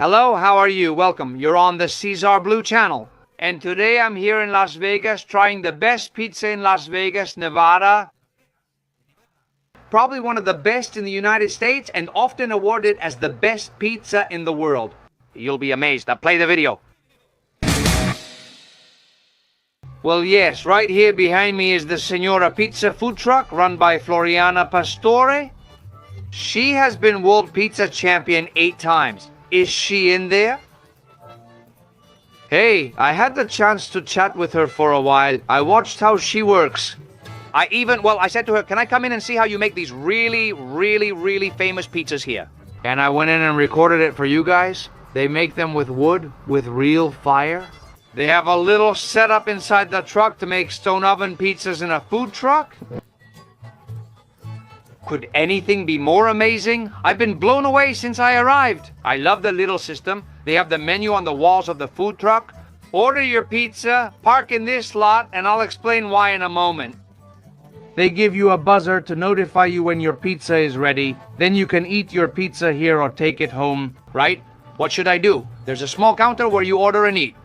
Hello, how are you? Welcome. You're on the Caesar Blue channel. And today I'm here in Las Vegas trying the best pizza in Las Vegas, Nevada. Probably one of the best in the United States and often awarded as the best pizza in the world. You'll be amazed. Now play the video. Well, yes, right here behind me is the Señora pizza food truck run by Floriana Pastore. She has been World Pizza Champion 8 times. Is she in there? Hey, I had the chance to chat with her for a while. I watched how she works. I said to her, can I come in and see how you make these really famous pizzas here? And I went in and recorded it for you guys. They make them with wood, with real fire. They have a little setup inside the truck to make stone oven pizzas in a food truck. Could anything be more amazing? I've been blown away since I arrived. I love the little system. They have the menu on the walls of the food truck. Order your pizza, park in this lot, and I'll explain why in a moment. They give you a buzzer to notify you when your pizza is ready. Then you can eat your pizza here or take it home, right? What should I do? There's a small counter where you order and eat.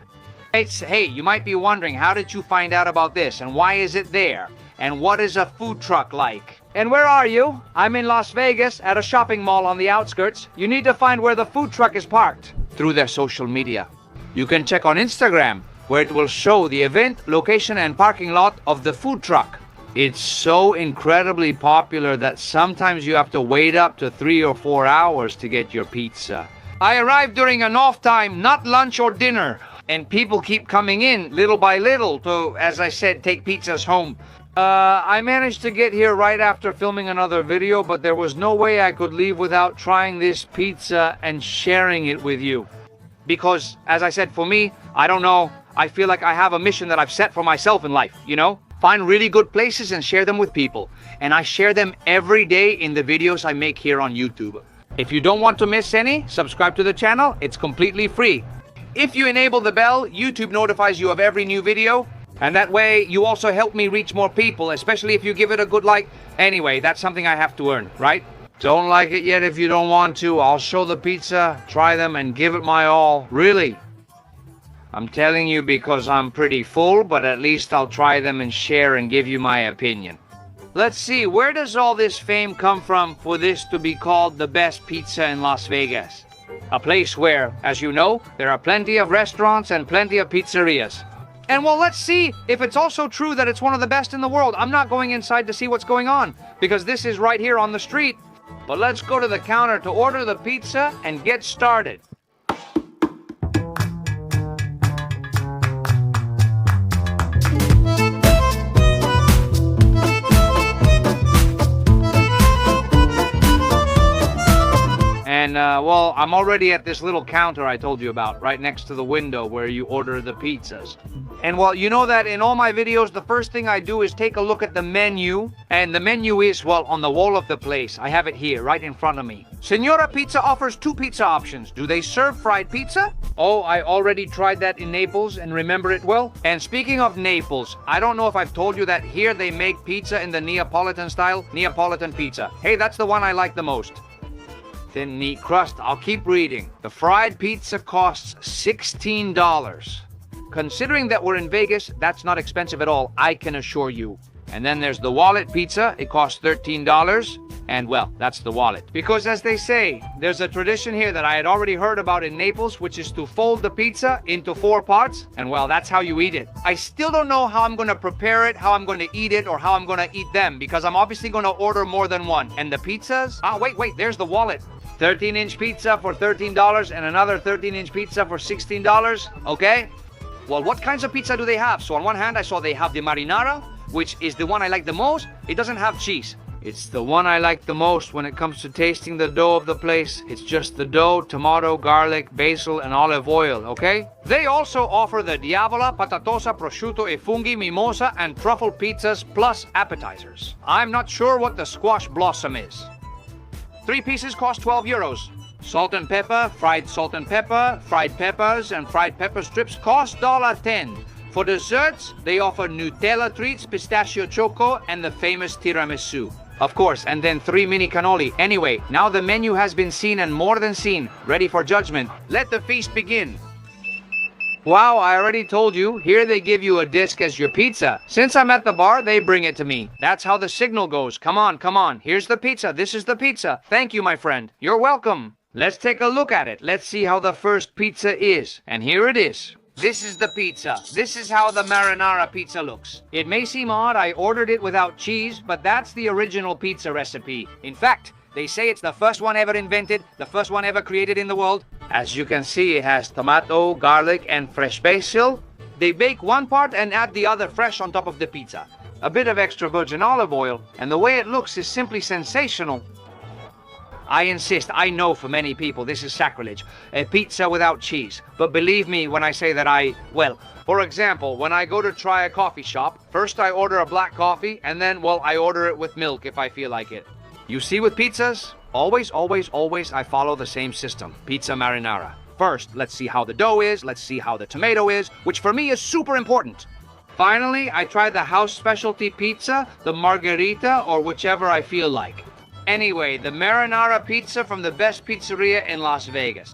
Hey, you might be wondering, how did you find out about this? And why is it there? And what is a food truck like? And where are you? I'm in Las Vegas at a shopping mall on the outskirts. You need to find where the food truck is parked. Through their social media. You can check on Instagram, where it will show the event, location, and parking lot of the food truck. It's so incredibly popular that sometimes you have to wait up to 3 or 4 hours to get your pizza. I arrived during an off time, not lunch or dinner. And people keep coming in little by little to, as I said, take pizzas home. I managed to get here right after filming another video, but there was no way I could leave without trying this pizza and sharing it with you. Because, as I said, for me, I don't know, I feel like I have a mission that I've set for myself in life, you know? Find really good places and share them with people. And I share them every day in the videos I make here on YouTube. If you don't want to miss any, subscribe to the channel. It's completely free. If you enable the bell, YouTube notifies you of every new video. And that way, you also help me reach more people, especially if you give it a good like. Anyway, that's something I have to earn, right? Don't like it yet if you don't want to. I'll show the pizza, try them, and give it my all. Really. I'm telling you because I'm pretty full, but at least I'll try them and share and give you my opinion. Let's see, where does all this fame come from for this to be called the best pizza in Las Vegas? A place where, as you know, there are plenty of restaurants and plenty of pizzerias. And well, let's see if it's also true that it's one of the best in the world. I'm not going inside to see what's going on, because this is right here on the street. But let's go to the counter to order the pizza and get started. And, well, I'm already at this little counter I told you about, right next to the window where you order the pizzas. And, well, you know that in all my videos, the first thing I do is take a look at the menu. And the menu is, well, on the wall of the place. I have it here, right in front of me. Señora Pizza offers 2 pizza options. Do they serve fried pizza? Oh, I already tried that in Naples and remember it well. And speaking of Naples, I don't know if I've told you that here they make pizza in the Neapolitan style, Neapolitan pizza. Hey, that's the one I like the most. Thin, neat crust. I'll keep reading. The fried pizza costs $16. Considering that we're in Vegas, that's not expensive at all, I can assure you. And then there's the wallet pizza. It costs $13. And well, that's the wallet. Because as they say, there's a tradition here that I had already heard about in Naples, which is to fold the pizza into 4 parts. And well, that's how you eat it. I still don't know how I'm going to prepare it, how I'm going to eat it, or how I'm going to eat them, because I'm obviously going to order more than one. And the pizzas? Wait, there's the wallet. 13-inch pizza for $13 and another 13-inch pizza for $16. Okay? Well, what kinds of pizza do they have? So on one hand, I saw they have the Marinara, which is the one I like the most. It doesn't have cheese. It's the one I like the most when it comes to tasting the dough of the place. It's just the dough, tomato, garlic, basil, and olive oil, okay? They also offer the Diavola, patatosa, prosciutto e funghi, mimosa, and truffle pizzas plus appetizers. I'm not sure what the squash blossom is. 3 pieces cost 12 euros. Salt and pepper, fried salt and pepper, fried peppers, and fried pepper strips cost $1.10. For desserts, they offer Nutella treats, pistachio choco, and the famous tiramisu. Of course, and then 3 mini cannoli. Anyway, now the menu has been seen and more than seen. Ready for judgment. Let the feast begin. Wow, I already told you, here they give you a disc as your pizza. Since I'm at the bar, they bring it to me. That's how the signal goes. Come on, come on. Here's the pizza. This is the pizza. Thank you, my friend. You're welcome. Let's take a look at it. Let's see how the first pizza is. And here it is. This is the pizza. This is how the marinara pizza looks. It may seem odd I ordered it without cheese, but that's the original pizza recipe. In fact, they say it's the first one ever invented, the first one ever created in the world. As you can see, it has tomato, garlic, and fresh basil. They bake one part and add the other fresh on top of the pizza. A bit of extra virgin olive oil, and the way it looks is simply sensational. I insist, I know for many people this is sacrilege, a pizza without cheese. But believe me when I say that well, for example, when I go to try a coffee shop, first I order a black coffee, and then, well, I order it with milk if I feel like it. You see with pizzas, always I follow the same system, pizza marinara. First, let's see how the dough is, let's see how the tomato is, which for me is super important. Finally, I try the house specialty pizza, the margherita, or whichever I feel like. Anyway, the marinara pizza from the best pizzeria in Las Vegas.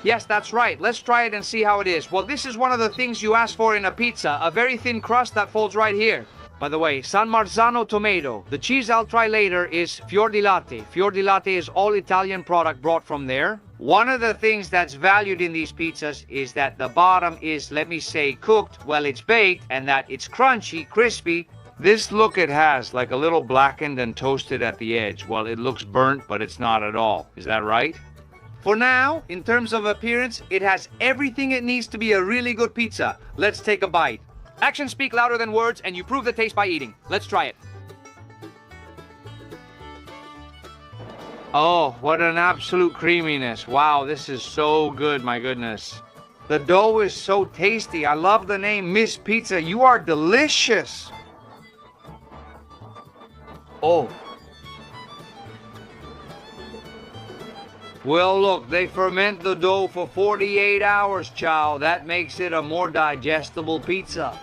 Yes, that's right. Let's try it and see how it is. Well, this is one of the things you ask for in a pizza, a very thin crust that folds right here. By the way, San Marzano tomato. The cheese I'll try later is Fior di Latte. Fior di Latte is all Italian product brought from there. One of the things that's valued in these pizzas is that the bottom is, let me say, cooked, well, it's baked, and that it's crunchy, crispy. This look it has, like a little blackened and toasted at the edge. Well, it looks burnt, but it's not at all. Is that right? For now, in terms of appearance, it has everything it needs to be a really good pizza. Let's take a bite. Actions speak louder than words, and you prove the taste by eating. Let's try it. Oh, what an absolute creaminess. Wow, this is so good, my goodness. The dough is so tasty. I love the name Miss Pizza. You are delicious. Oh. Well, look, they ferment the dough for 48 hours, chow. That makes it a more digestible pizza.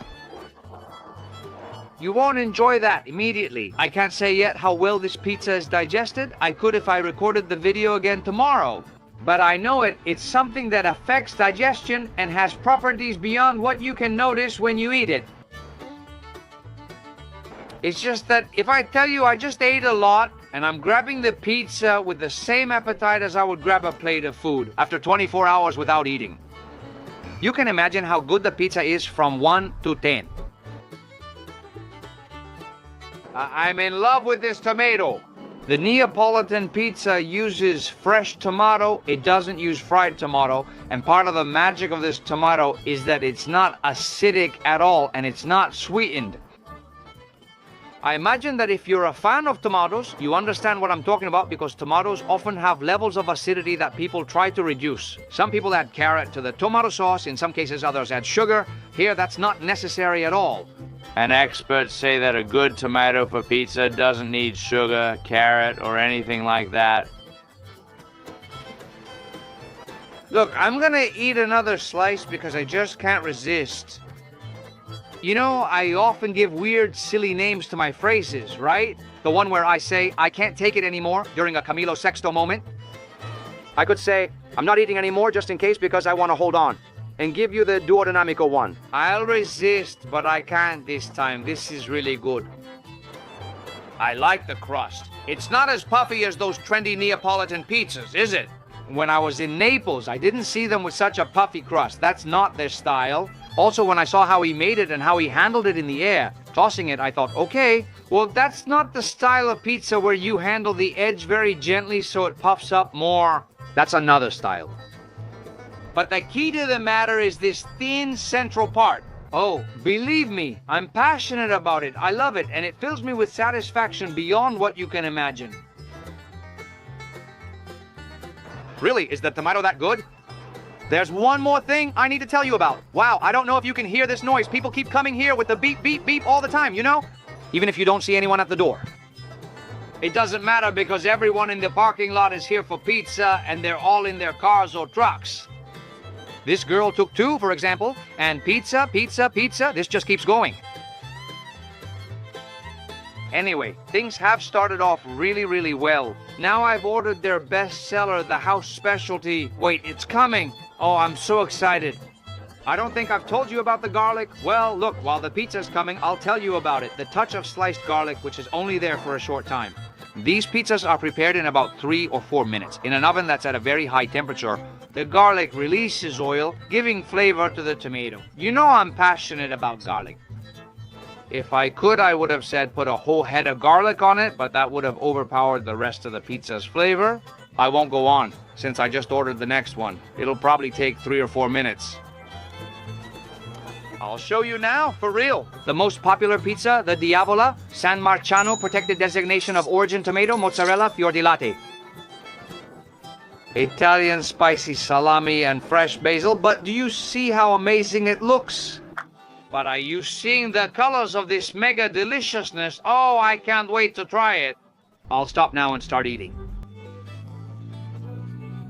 You won't enjoy that immediately. I can't say yet how well this pizza is digested. I could if I recorded the video again tomorrow. But I know it's something that affects digestion and has properties beyond what you can notice when you eat it. It's just that if I tell you I just ate a lot, and I'm grabbing the pizza with the same appetite as I would grab a plate of food after 24 hours without eating. You can imagine how good the pizza is from 1 to 10. I'm in love with this tomato. The Neapolitan pizza uses fresh tomato. It doesn't use fried tomato. And part of the magic of this tomato is that it's not acidic at all, and it's not sweetened. I imagine that if you're a fan of tomatoes, you understand what I'm talking about, because tomatoes often have levels of acidity that people try to reduce. Some people add carrot to the tomato sauce. In some cases, others add sugar. Here, that's not necessary at all. And experts say that a good tomato for pizza doesn't need sugar, carrot, or anything like that. Look, I'm gonna eat another slice because I just can't resist. You know, I often give weird, silly names to my phrases, right? The one where I say, I can't take it anymore during a Camilo Sexto moment. I could say, I'm not eating anymore just in case because I want to hold on. And give you the duodinamico one. I'll resist, but I can't this time. This is really good. I like the crust. It's not as puffy as those trendy Neapolitan pizzas, is it? When I was in Naples, I didn't see them with such a puffy crust. That's not their style. Also, when I saw how he made it and how he handled it in the air, tossing it, I thought, okay, well, that's not the style of pizza where you handle the edge very gently so it puffs up more. That's another style. But the key to the matter is this thin central part. Oh, believe me, I'm passionate about it. I love it, and it fills me with satisfaction beyond what you can imagine. Really, is the tomato that good? There's one more thing I need to tell you about. Wow, I don't know if you can hear this noise. People keep coming here with the beep, beep, beep all the time, you know? Even if you don't see anyone at the door. It doesn't matter because everyone in the parking lot is here for pizza and they're all in their cars or trucks. This girl took 2, for example, and pizza, pizza, pizza, this just keeps going. Anyway, things have started off really well. Now I've ordered their bestseller, the house specialty. Wait, it's coming. Oh, I'm so excited. I don't think I've told you about the garlic. Well, look, while the pizza's coming, I'll tell you about it. The touch of sliced garlic, which is only there for a short time. These pizzas are prepared in about 3 or 4 minutes in an oven that's at a very high temperature. The garlic releases oil, giving flavor to the tomato. You know I'm passionate about garlic. If I could, I would have said put a whole head of garlic on it, but that would have overpowered the rest of the pizza's flavor. I won't go on, since I just ordered the next one. It'll probably take 3 or 4 minutes. I'll show you now, for real. The most popular pizza, the Diavola, San Marciano protected designation of origin tomato, mozzarella, fior di latte. Italian spicy salami and fresh basil, but do you see how amazing it looks? But are you seeing the colors of this mega deliciousness? Oh, I can't wait to try it. I'll stop now and start eating.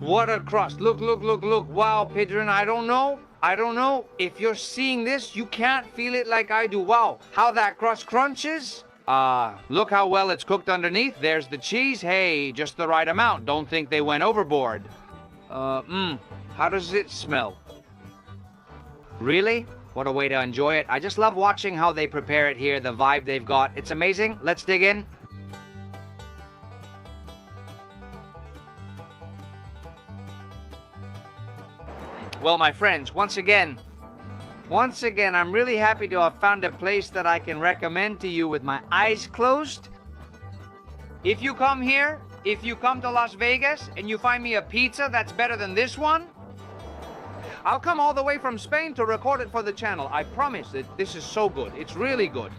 What a crust. Look. Wow, Pedrin, I don't know. If you're seeing this, you can't feel it like I do. Wow, how that crust crunches. Look how well it's cooked underneath. There's the cheese. Hey, just the right amount. Don't think they went overboard. How does it smell? Really? What a way to enjoy it. I just love watching how they prepare it here, the vibe they've got. It's amazing. Let's dig in. Well, my friends, once again, I'm really happy to have found a place that I can recommend to you with my eyes closed. If you come here, if you come to Las Vegas and you find me a pizza that's better than this one, I'll come all the way from Spain to record it for the channel. I promise that this is so good. It's really good.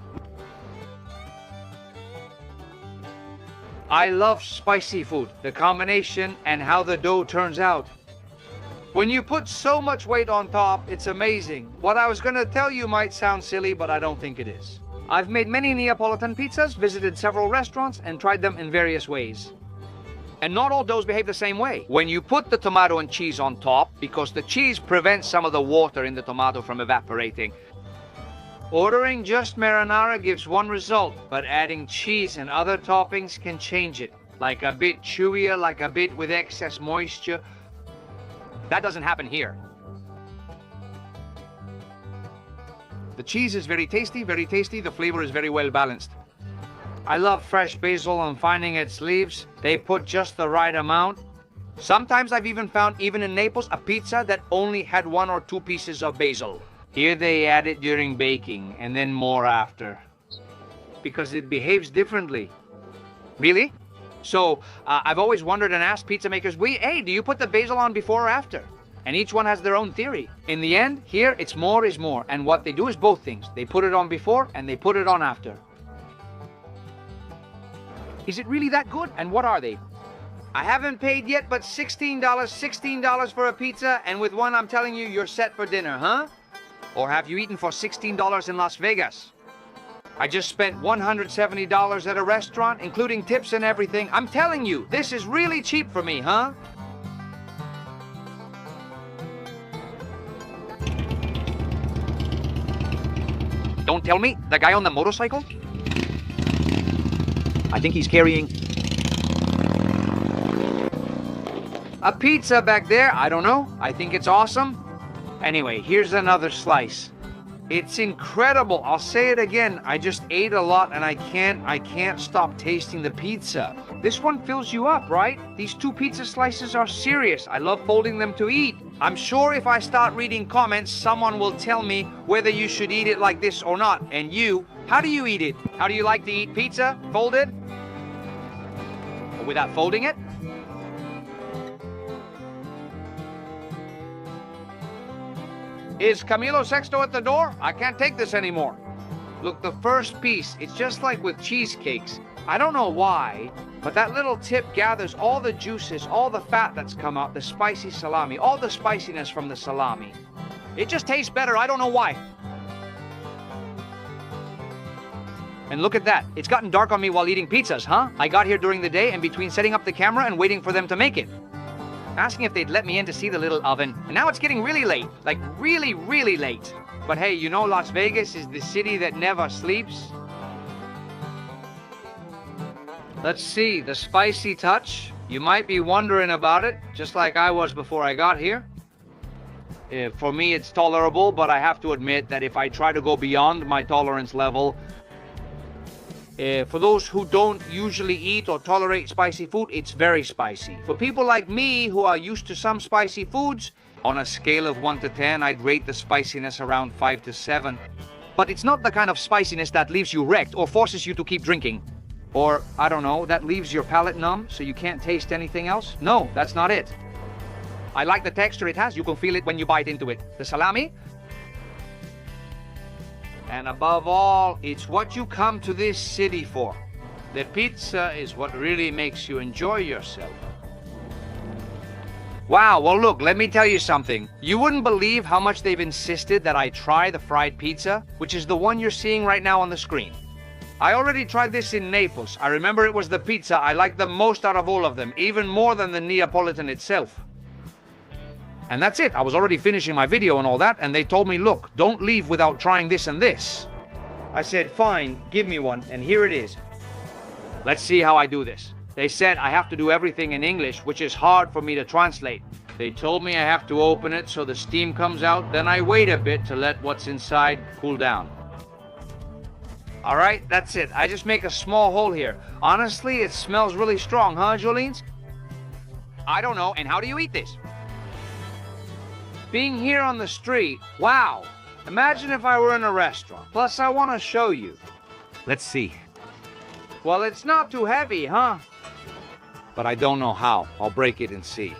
I love spicy food, the combination and how the dough turns out. When you put so much weight on top, it's amazing. What I was going to tell you might sound silly, but I don't think it is. I've made many Neapolitan pizzas, visited several restaurants, and tried them in various ways. And not all doughs behave the same way. When you put the tomato and cheese on top, because the cheese prevents some of the water in the tomato from evaporating. Ordering just marinara gives one result, but adding cheese and other toppings can change it. Like a bit chewier, like a bit with excess moisture. That doesn't happen here. The cheese is very tasty, the flavor is very well balanced. I love fresh basil and finding its leaves. They put just the right amount. Sometimes I've even found, even in Naples, a pizza that only had 1 or 2 pieces of basil. Here they add it during baking and then more after. Because it behaves differently. Really? So, I've always wondered and asked pizza makers, hey, do you put the basil on before or after? And each one has their own theory. In the end, here, it's more is more. And what they do is both things. They put it on before and they put it on after. Is it really that good? And what are they? I haven't paid yet, but $16 for a pizza. And with one, I'm telling you, you're set for dinner, huh? Or have you eaten for $16 in Las Vegas? I just spent $170 at a restaurant, including tips and everything. I'm telling you, this is really cheap for me, huh? Don't tell me, the guy on the motorcycle? I think he's carrying a pizza back there. I don't know. I think it's awesome. Anyway, here's another slice. It's incredible. I'll say it again. I just ate a lot and I can't stop tasting the pizza. This one fills you up, right? These 2 pizza slices are serious. I love folding them to eat. I'm sure if I start reading comments, someone will tell me whether you should eat it like this or not. And you, how do you eat it? How do you like to eat pizza? Folded? Or without folding it? Is Camilo Sexto at the door? I can't take this anymore. Look, the first piece, it's just like with cheesecakes. I don't know why, but that little tip gathers all the juices, all the fat that's come out, the spicy salami, all the spiciness from the salami. It just tastes better, I don't know why. And look at that, it's gotten dark on me while eating pizzas, huh? I got here during the day and between setting up the camera and waiting for them to make it. Asking if they'd let me in to see the little oven, and now it's getting really late, like really late. But hey, you know Las Vegas is the city that never sleeps. Let's see, the spicy touch. You might be wondering about it, just like I was before I got here. For me, it's tolerable, but I have to admit that if I try to go beyond my tolerance level, for those who don't usually eat or tolerate spicy food, it's very spicy. For people like me who are used to some spicy foods, on a scale of 1 to 10, I'd rate the spiciness around 5 to 7. But it's not the kind of spiciness that leaves you wrecked or forces you to keep drinking. Or, I don't know, that leaves your palate numb so you can't taste anything else? No, that's not it. I like the texture it has. You can feel it when you bite into it. The salami. And above all, it's what you come to this city for. The pizza is what really makes you enjoy yourself. Wow, well look, let me tell you something. You wouldn't believe how much they've insisted that I try the fried pizza, which is the one you're seeing right now on the screen. I already tried this in Naples. I remember it was the pizza I liked the most out of all of them, even more than the Neapolitan itself. And that's it. I was already finishing my video and all that, and they told me, look, don't leave without trying this and this. I said, fine, give me one, and here it is. Let's see how I do this. They said I have to do everything in English, which is hard for me to translate. They told me I have to open it so the steam comes out, then I wait a bit to let what's inside cool down. All right, that's it. I just make a small hole here. Honestly, it smells really strong, huh, Jolines? I don't know, and how do you eat this? Being here on the street, wow. Imagine if I were in a restaurant. Plus, I want to show you. Let's see. Well, it's not too heavy, huh? But I don't know how. I'll break it and see.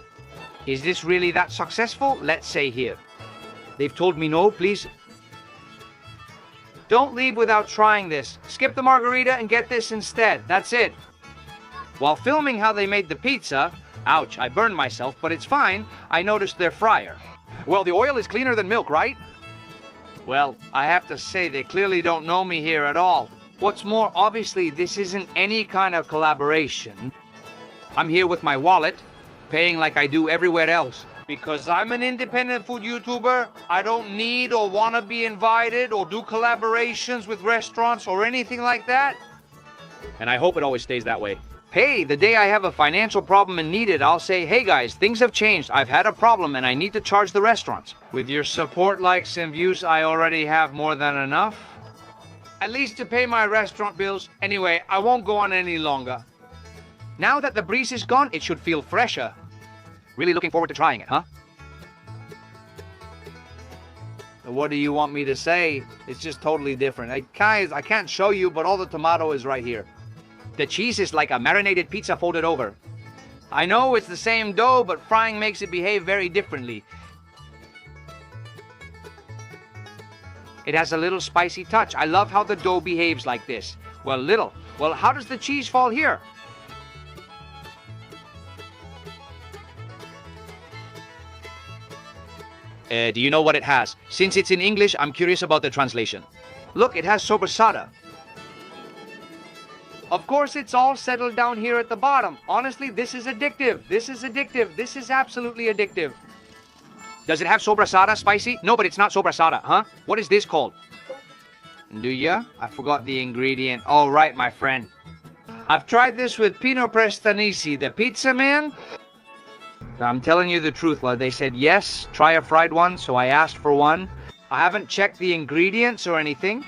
Is this really that successful? Let's say here. They've told me no, please. Don't leave without trying this. Skip the margarita and get this instead. That's it. While filming how they made the pizza, ouch, I burned myself, but it's fine, I noticed their fryer. Well, the oil is cleaner than milk, right? Well, I have to say they clearly don't know me here at all. What's more, obviously, this isn't any kind of collaboration. I'm here with my wallet, paying like I do everywhere else. Because I'm an independent food YouTuber, I don't need or want to be invited or do collaborations with restaurants or anything like that. And I hope it always stays that way. Hey, the day I have a financial problem and need it, I'll say, hey guys, things have changed. I've had a problem and I need to charge the restaurants. With your support, likes, and views, I already have more than enough. At least to pay my restaurant bills. Anyway, I won't go on any longer. Now that the breeze is gone, it should feel fresher. Really looking forward to trying it, huh? What do you want me to say? It's just totally different. Guys, I can't show you, but all the tomato is right here. The cheese is like a marinated pizza folded over. I know it's the same dough, but frying makes it behave very differently. It has a little spicy touch. I love how the dough behaves like this. Well, little. Well, how does the cheese fall here? Do you know what it has? Since it's in English, I'm curious about the translation. Look, it has sopressata. Of course, it's all settled down here at the bottom. Honestly, this is addictive. This is addictive. This is absolutely addictive. Does it have sopressata spicy? No, but it's not sopressata, huh? What is this called? Do ya? I forgot the ingredient. Oh, right, my friend. I've tried this with Pino Prestanisi, the pizza man. I'm telling you the truth, lad. They said, yes, try a fried one, so I asked for one. I haven't checked the ingredients or anything.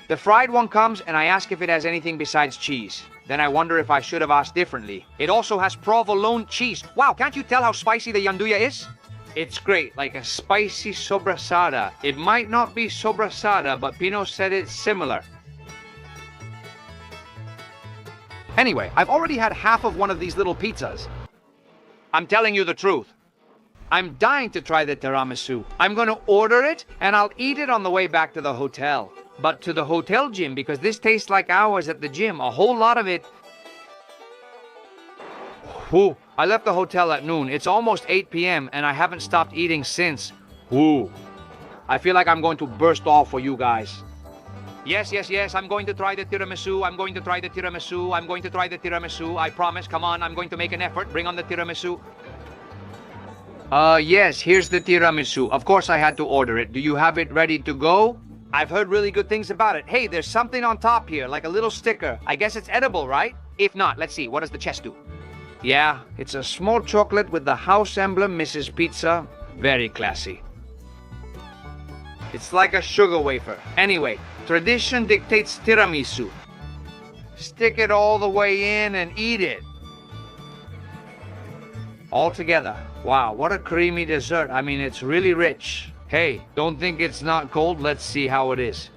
The fried one comes, and I ask if it has anything besides cheese. Then I wonder if I should have asked differently. It also has provolone cheese. Wow, can't you tell how spicy the gianduja is? It's great, like a spicy sopressata. It might not be sopressata, but Pino said it's similar. Anyway, I've already had half of one of these little pizzas. I'm telling you the truth. I'm dying to try the tiramisu. I'm going to order it, and I'll eat it on the way back to the hotel. But to the hotel gym, because this tastes like ours at the gym. A whole lot of it. Whew. I left the hotel at noon. It's almost 8 p.m. and I haven't stopped eating since. Whew. I feel like I'm going to burst off for you guys. Yes, yes, yes, I'm going to try the tiramisu. I'm going to try the tiramisu. I'm going to try the tiramisu. I promise. Come on, I'm going to make an effort. Bring on the tiramisu. Yes, here's the tiramisu. Of course I had to order it. Do you have it ready to go? I've heard really good things about it. Hey, there's something on top here, like a little sticker. I guess it's edible, right? If not, let's see, what does the chest do? Yeah, it's a small chocolate with the house emblem, Mrs. Pizza. Very classy. It's like a sugar wafer. Anyway, tradition dictates tiramisu. Stick it all the way in and eat it. All together. Wow, what a creamy dessert. I mean, it's really rich. Hey, don't think it's not cold. Let's see how it is.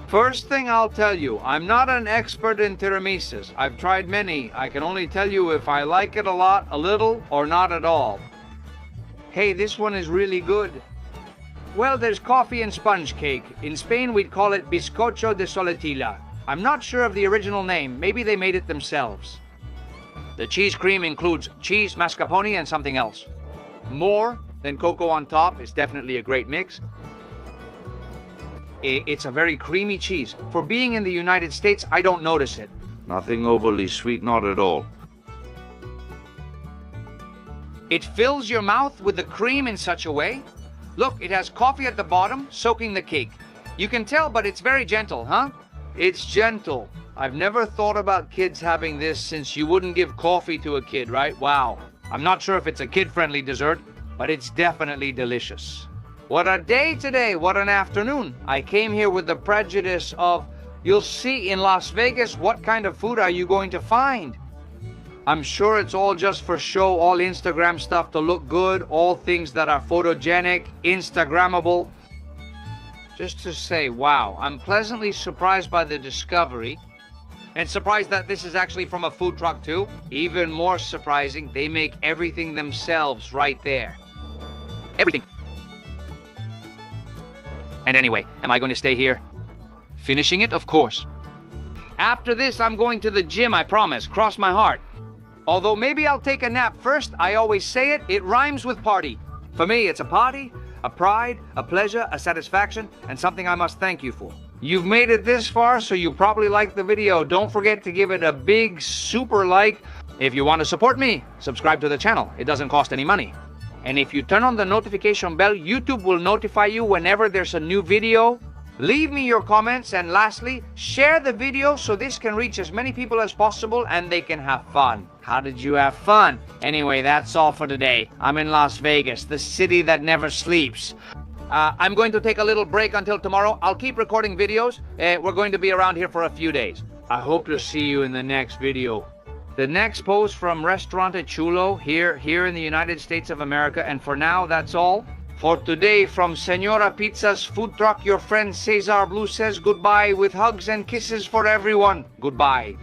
First thing I'll tell you, I'm not an expert in tiramisus. I've tried many. I can only tell you if I like it a lot, a little, or not at all. Hey, this one is really good. Well, there's coffee and sponge cake. In Spain, we'd call it bizcocho de soletilla. I'm not sure of the original name. Maybe they made it themselves. The cheese cream includes cheese, mascarpone, and something else. More than cocoa on top is definitely a great mix. It's a very creamy cheese. For being in the United States, I don't notice it. Nothing overly sweet, not at all. It fills your mouth with the cream in such a way. Look, it has coffee at the bottom, soaking the cake. You can tell, but it's very gentle, huh? It's gentle. I've never thought about kids having this since you wouldn't give coffee to a kid, right? Wow. I'm not sure if it's a kid-friendly dessert, but it's definitely delicious. What a day today, what an afternoon. I came here with the prejudice of, you'll see in Las Vegas, what kind of food are you going to find? I'm sure it's all just for show, all Instagram stuff to look good, all things that are photogenic, Instagrammable. Just to say, wow, I'm pleasantly surprised by the discovery, and surprised that this is actually from a food truck too. Even more surprising, they make everything themselves right there. Everything. And anyway, am I going to stay here? Finishing it, of course. After this, I'm going to the gym, I promise. Cross my heart. Although maybe I'll take a nap first. I always say it. It rhymes with party. For me, it's a party, a pride, a pleasure, a satisfaction, and something I must thank you for. You've made it this far, so you probably liked the video. Don't forget to give it a big super like. If you want to support me, subscribe to the channel. It doesn't cost any money. And if you turn on the notification bell, YouTube will notify you whenever there's a new video. Leave me your comments, and lastly, share the video so this can reach as many people as possible and they can have fun. How did you have fun? Anyway, that's all for today. I'm in Las Vegas, the city that never sleeps. I'm going to take a little break until tomorrow. I'll keep recording videos. We're going to be around here for a few days. I hope to see you in the next video. The next post from Restaurante Chulo here in the United States of America. And for now, that's all. For today, from Señora Pizza's food truck, your friend Cesar Blue says goodbye with hugs and kisses for everyone. Goodbye.